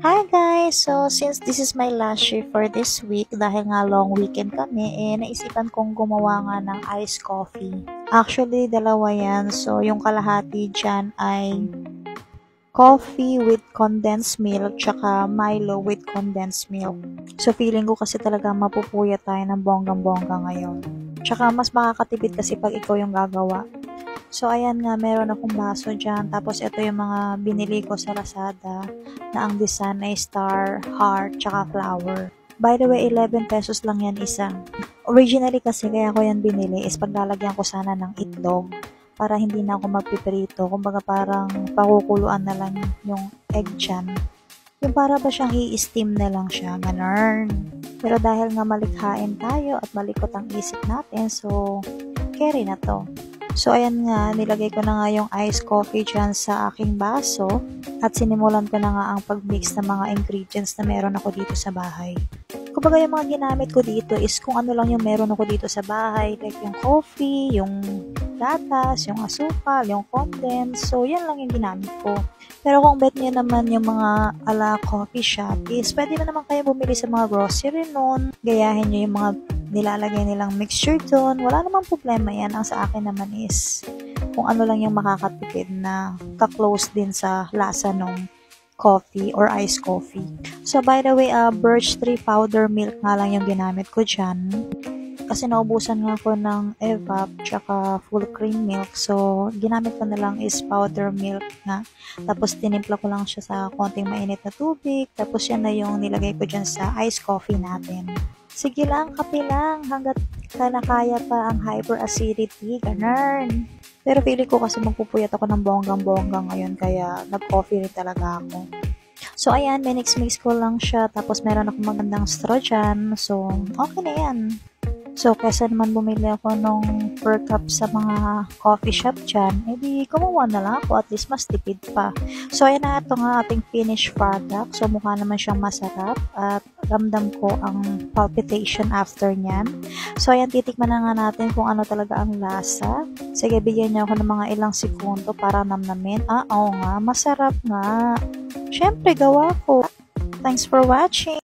Hi guys! So, since this is my last shift for this week, dahil nga long weekend kami, naisipan kong gumawa nga ng iced coffee. Actually, dalawa yan. So, yung kalahati dyan ay coffee with condensed milk, tsaka Milo with condensed milk. So, feeling ko kasi talaga mapupuyat tayo ng bonggang-bongga ngayon. Tsaka, mas makakatipid kasi pag ikaw yung gagawa. So, ayan nga, meron akong baso dyan. Tapos, ito yung mga binili ko sa Lazada na ang design ay star, heart, tsaka flower. By the way, 11 pesos lang yan isa. Originally kasi kaya ko yan binili is paglalagyan ko sana ng itlog para hindi na ako magpiprito. Kumbaga parang pakukuluan na lang yung egg dyan. Yung para ba siyang i-steam na lang siya, ganun. Pero dahil nga malikhain tayo at malikot ang isip natin, so carry na to. So, ayan nga, nilagay ko na nga yung iced coffee dyan sa aking baso at sinimulan ko na nga ang pag-mix ng mga ingredients na meron ako dito sa bahay. Kumbaga yung mga ginamit ko dito is kung ano lang yung meron ako dito sa bahay, like yung coffee, yung gatas, yung asukal, yung condensed. So, yan lang yung ginamit ko. Pero kung bet niyo naman yung mga ala coffee shop is pwede na naman kayo bumili sa mga grocery nun. Gayahin nyo yung mga nilalagay nilang mixture doon. Wala namang problema yan. Ang sa akin naman is kung ano lang yung makakatipid na ka-close din sa lasa ng coffee or iced coffee. So, by the way, birch tree powder milk nga lang yung ginamit ko dyan. Kasi naubusan nga ako ng evap tsaka full cream milk. So, ginamit ko na lang is powder milk na. Tapos, tinimpla ko lang siya sa konting mainit na tubig. Tapos, yan na yung nilagay ko dyan sa iced coffee natin. Sige lang, kape lang, hanggat kaya pa ang hyperacidity, ganun. Pero feeling ko kasi magpupuyat ako ng bonggang-bongga ngayon, kaya nag-coffee rin talaga ako. So, ayan, mix ko lang siya, tapos meron akong magandang straw dyan, so, okay na yan. So, kesa naman bumili ako nung per cup sa mga coffee shop dyan, edi kumuha na lang ako, at least mas tipid pa. So, ayan na ito nga ating finished product. So, mukha naman siyang masarap at ramdam ko ang palpitation after nyan. So, ayan, titikman na nga natin kung ano talaga ang lasa. Sige, bigyan niyo ako ng mga ilang segundo para namnamin. Oo nga, masarap nga. Syempre, gawa ko. Thanks for watching.